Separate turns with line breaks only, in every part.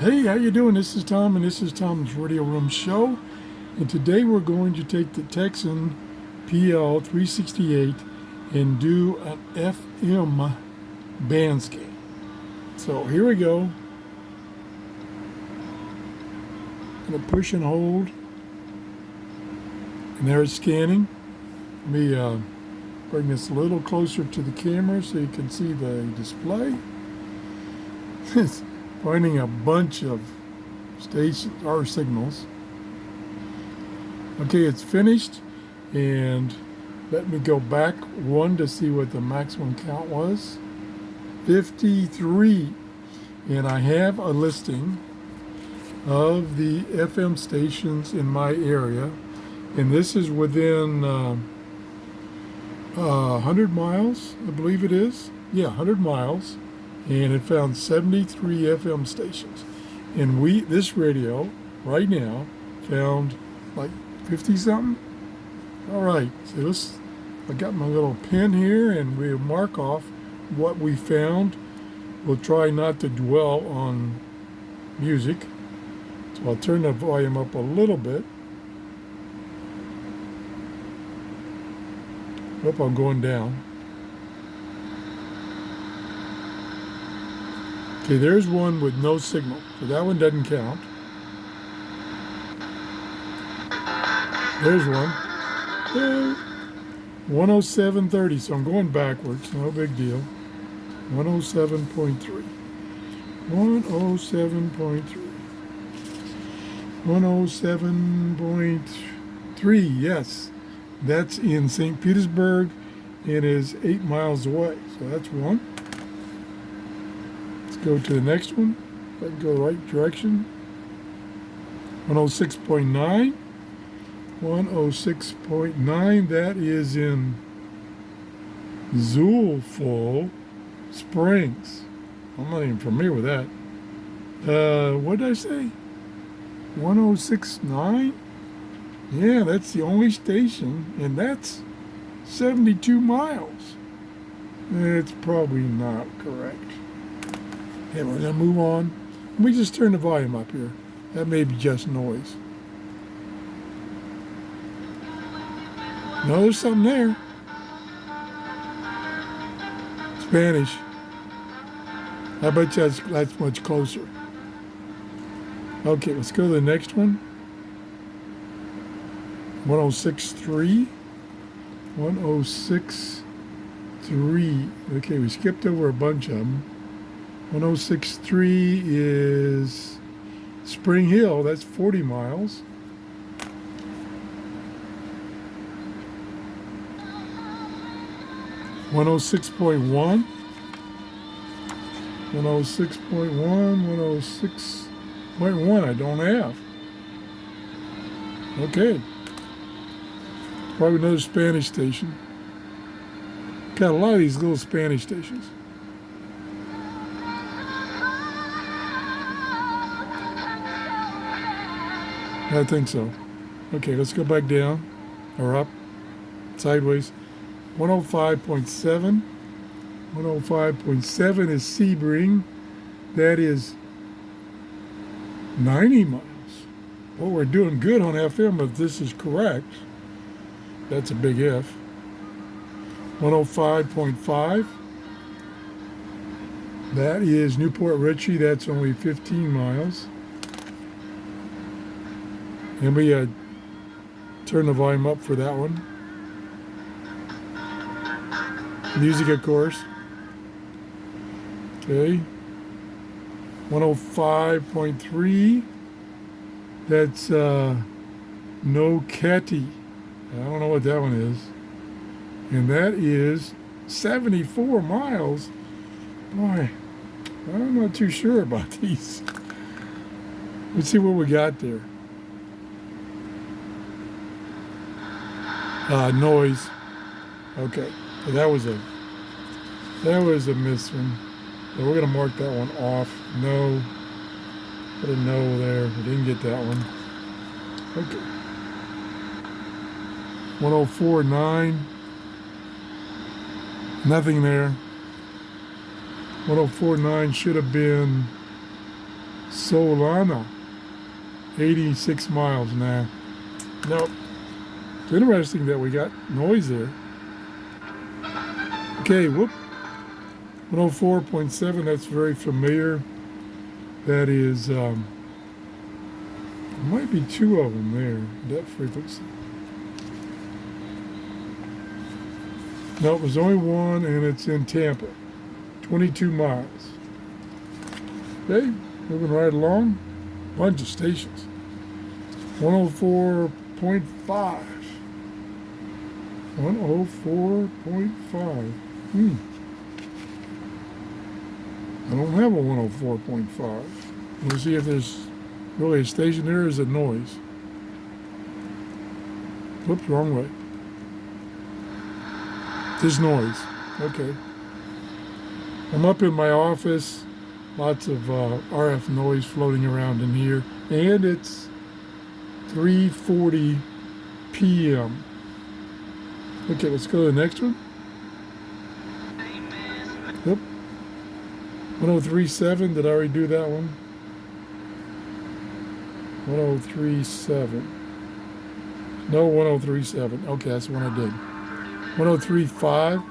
Hey, how you doing? This is Tom, and this is Tom's Radio Room Show. And today we're going to take the Tecsun PL-368 and do an FM band scan. So here we go. I'm going to push and hold. And there it's scanning. Let me bring this a little closer to the camera so you can see the display. It's finding a bunch of stations or signals. Okay, it's finished, and let me go back one to see what the maximum count was. 53, and I have a listing of the FM stations in my area, and this is within 100 miles, I believe it is. Yeah, 100 miles. And it found 73 FM stations. And this radio right now found like 50 something. All right, so I got my little pen here, and we'll mark off what we found. We'll try not to dwell on music. So I'll turn the volume up a little bit. Hope I'm going down. Okay, there's one with no signal, so that one doesn't count. There's one. 107.30, so I'm going backwards, no big deal. 107.3. 107.3. 107.3, yes. That's in St. Petersburg and is 8 miles away, so that's one. Go to the next one. If I can go the right direction. 106.9. 106.9. That is in Zulful Springs. I'm not even familiar with that. What did I say? 106.9? Yeah, that's the only station, and that's 72 miles. It's probably not correct. Okay, we're going to move on. Let me just turn the volume up here. That may be just noise. No, there's something there. Spanish. I bet you that's much closer. Okay, let's go to the next one. 106.3. 106.3. Okay, we skipped over a bunch of them. 106.3 is Spring Hill. That's 40 miles. One 106.1. 106.1. 106.1. I don't have. Okay. Probably another Spanish station. Got a lot of these little Spanish stations. I think so. Okay, let's go back down, or up, sideways. 105.7. 105.7 is Sebring. That is 90 miles. Well, we're doing good on FM if this is correct. That's a big if. 105.5. That is Newport Richey. That's only 15 miles. And we turn the volume up for that one. Music, of course. Okay. 105.3. That's No Ketty. I don't know what that one is. And that is 74 miles. Boy, I'm not too sure about these. Let's see what we got there. Noise. Okay, so that was a miss one. So we're gonna mark that one off. No. Put a no there. We didn't get that one. Okay. 104.9. Nothing there. 104.9 should have been Solana, 86 miles. Nah. Nope. It's interesting that we got noise there. Okay, whoop. 104.7, that's very familiar. That is, there might be two of them there, that frequency. No, there's only one, and it's in Tampa. 22 miles. Okay, moving right along. Bunch of stations. 104.5. 104.5. I don't have a 104.5. We'll see if there's really a station there. Is it noise? Whoops, wrong way. This noise. Okay. I'm up in my office. Lots of RF noise floating around in here. And it's 3:40 p.m. Okay, let's go to the next one. Yep. 103.7. Did I already do that one? 103.7. No, 103.7. Okay, that's the one I did. 103.5.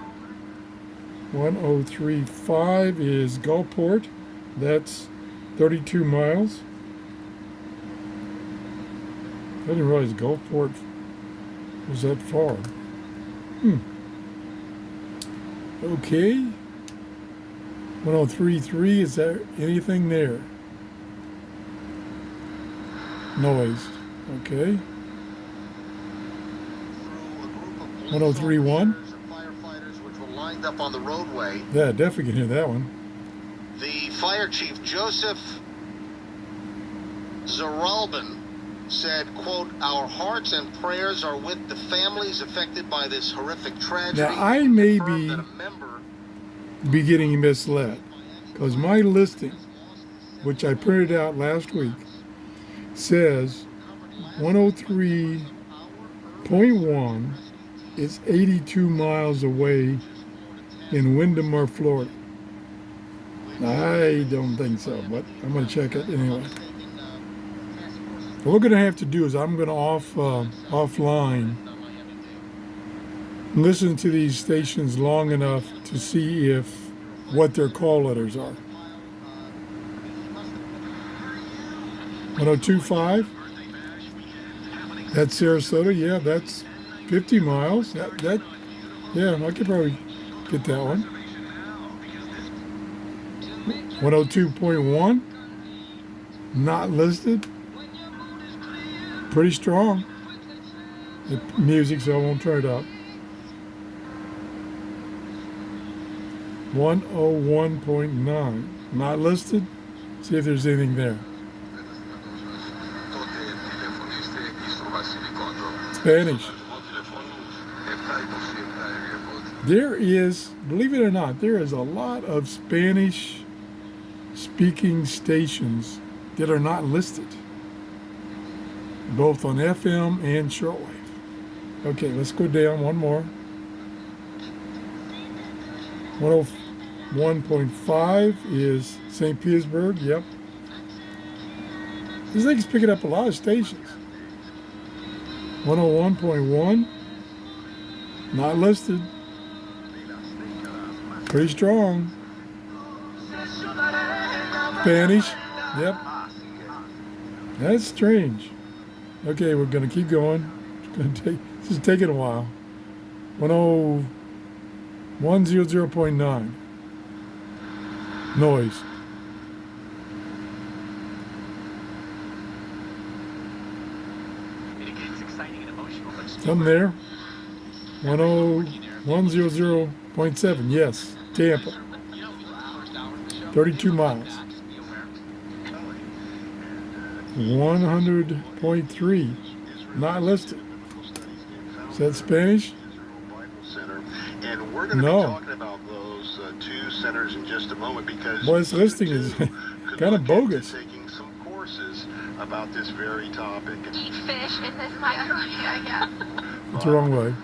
103.5 is Gulfport. That's 32 miles. I didn't realize Gulfport was that far. Okay. 103.3, is there anything there? Noise. Okay. 103.1.
Firefighters which were lined up on the roadway.
Yeah, definitely can hear that one.
The fire chief, Joseph Zaralbin, said, quote, "Our hearts and prayers are with the families affected by this horrific tragedy."
Now, I may
Confirmed
be getting misled, because my listing, which I printed out last week, says 103.1 is 82 miles away in Windermere, Florida. I don't think so, but I'm going to check it anyway. What we're going to have to do is I'm going to offline listen to these stations long enough to see if what their call letters are. 102.5. That's Sarasota. Yeah, that's 50 miles. Yeah, I could probably get that one. 102.1. Not listed. Pretty strong. The music, so I won't turn it up. 101.9. Not listed. See if there's anything there. Spanish. There is, believe it or not, there is a lot of Spanish-speaking stations that are not listed, both on FM and shortwave. Okay, let's go down one more. 101.5 is St. Petersburg. Yep. This thing's picking up a lot of stations. 101.1, not listed. Pretty strong. Spanish. Yep. That's strange. Okay, we're going to keep going. This is taking a while. 100.9. Noise. Something there. 100.7. Yes, Tampa. 32 miles. 100.3. Not listed. Is that Spanish?
And we're going to be talking about those two centers in just a moment, because
this listing is kind of bogus.
Taking some courses about this very topic.
Eat fish in this microwave, yeah.
It's the wrong way.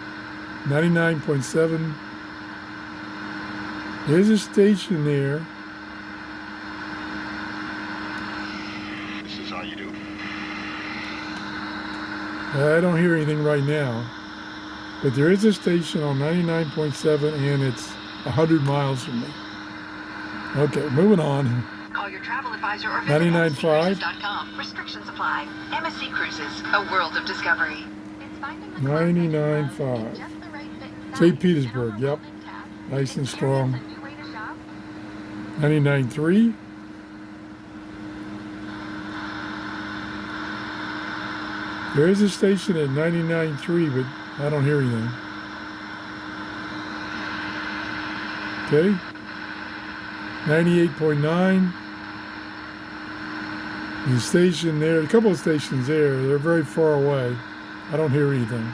99.7. There's a station there.
saw you do.
I don't hear anything right now. But there is a station on 99.7 and it's 100 miles from me. Okay, moving on.
Call your travel advisor or visit
99.5.
Restrictions apply. MSC Cruises, a world of discovery.
It's finding the
99.5.
just the right fit and
St.
size.
Petersburg, yep. Nice and strong.
Experience a new way to shop.
99.3. There is a station at 99.3, but I don't hear anything. Okay. 98.9. The station there, a couple of stations there, they're very far away. I don't hear anything.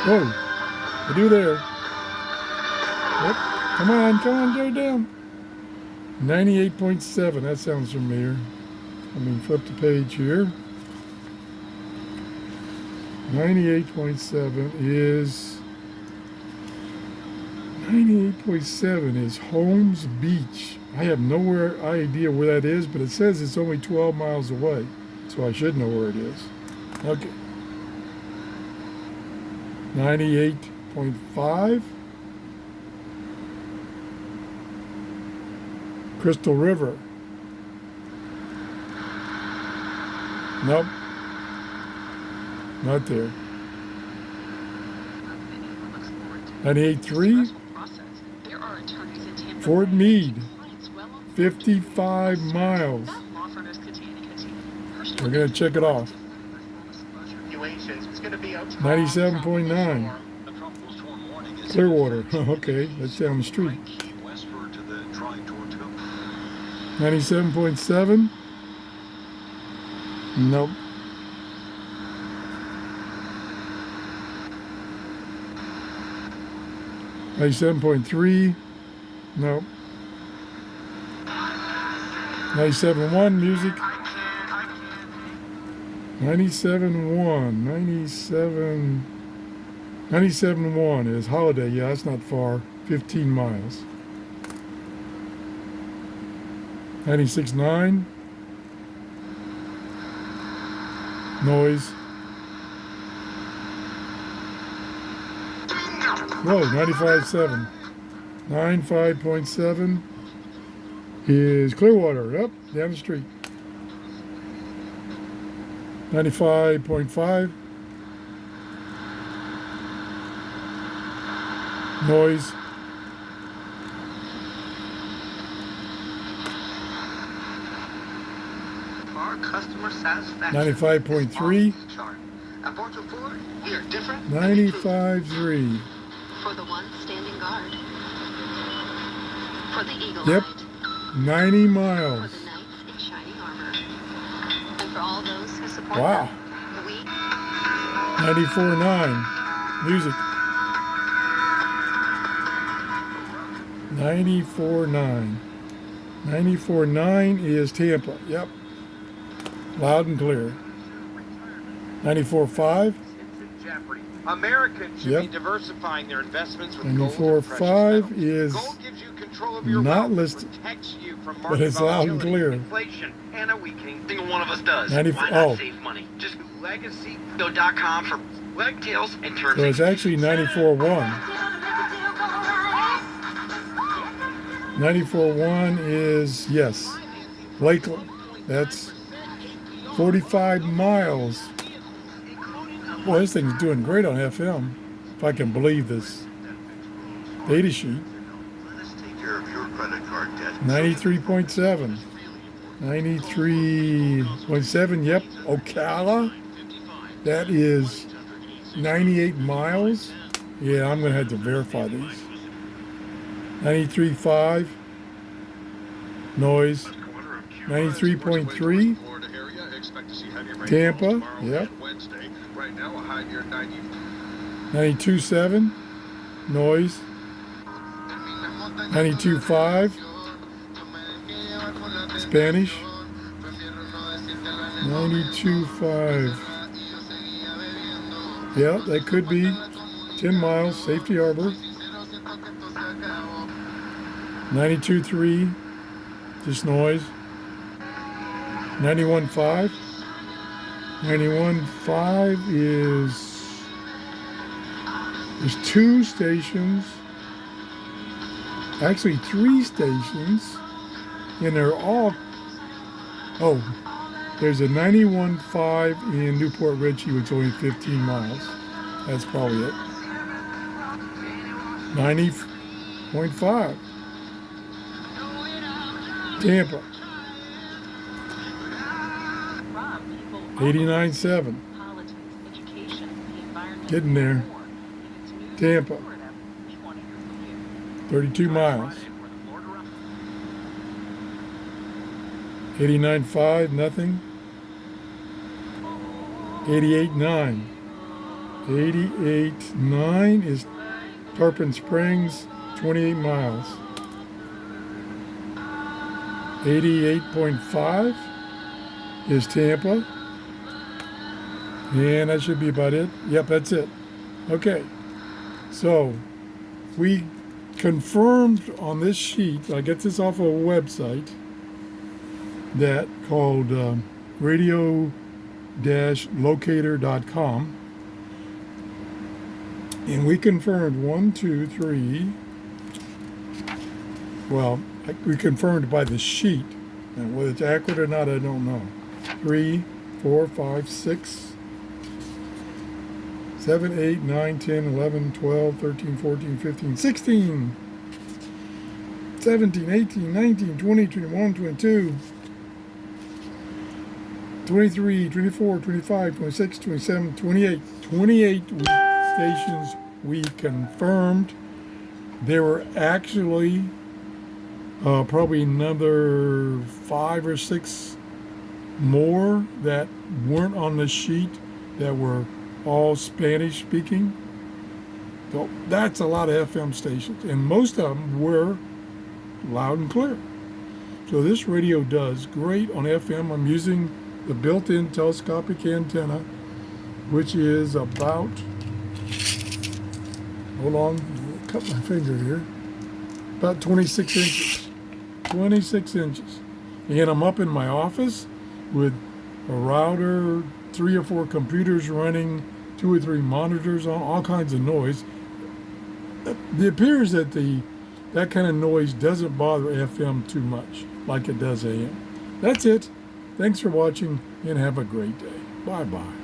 Whoa, I do there. Yep. Come on, go down. 98.7, that sounds familiar. Let me flip the page here. 98.7 is 98.7 is Holmes Beach. I have no idea where that is, but it says it's only 12 miles away, so I should know where it is. Okay. 98.5 Crystal River. Nope. Not there. 98.3 Fort Meade. 55 miles. We're going to check it off. 97.9 Clearwater. Okay, that's down the street. 97.7 Nope. 97.3 Nope. 97.1 music. 97.1 is Holiday. Yeah, that's not far. 15 miles. 96.9 Noise. Whoa, 95.7. 95.7 is Clearwater. Up, down the street. 95.5 Noise.
Our customer satisfaction
95.3
At Portal Ford, we are different.
95.3
For the one standing guard. For the eagle
Yep.
eyed.
90
For
miles.
the knights in shining armor. And for all those who support
Wow.
them. We
94.9 Music. 94.9 94.9 is Tampa. Yep. Loud and clear. 94.5
Americans should
Yep.
be diversifying their investments with gold and precious
94.5
metals.
is
Gold gives you control of your
not
wealth,
listed,
protects you from
but
market
it's loud and
volatility,
clear.
inflation, and a weakening. Single one of us does.
94
Why not
oh.
save money? Just go legacygo.com for leg tails and terms.
So it's actually 94.1. 94.1 is, yes, Lakeland. That's 45 miles. Boy, this thing's doing great on FM, if I can believe this data sheet. 93.7. 93.7, yep, Ocala. That is 98 miles. Yeah, I'm going to have to verify these. 93.5 Noise. 93.3 Tampa, yep. 92.7 Noise. 92.5 Spanish. 92.5. Yeah, that could be 10 miles, Safety Harbor. 92.3, just noise. 91.5. 91.5 is, there's 2 stations, actually 3 stations, and they're all, oh, there's a 91.5 in Newport Richey, which is only 15 miles. That's probably it. 90.5. Tampa. 89.7. Getting there. Tampa. 32 miles. 89.5, nothing. 88.9. 88.9 is Tarpon Springs, 28 miles. 88.5 is Tampa. And that should be about it. Yep, that's it. Okay. So we confirmed on this sheet, I get this off of a website that called radio-locator.com. And we confirmed 1, 2, 3. Well, we confirmed by the sheet. And whether it's accurate or not, I don't know. 3, 4, 5, 6, 7, 8, 9, 10, 11, 12, 13, 14, 15, 16, 17, 18, 19, 20, 21, 22, 23, 24, 25, 26, 27, 28. 28 stations we confirmed. There were actually probably another 5 or 6 more that weren't on the sheet that were all Spanish speaking. So that's a lot of FM stations, and most of them were loud and clear. So this radio does great on FM. I'm using the built-in telescopic antenna, which is about, hold on, I'll cut my finger here, about 26 inches. 26 inches. And I'm up in my office with a router, 3 or 4 computers running, 2 or 3 monitors on, all kinds of noise. It appears that that kind of noise doesn't bother FM too much like it does AM. That's it. Thanks for watching and have a great day. Bye-bye.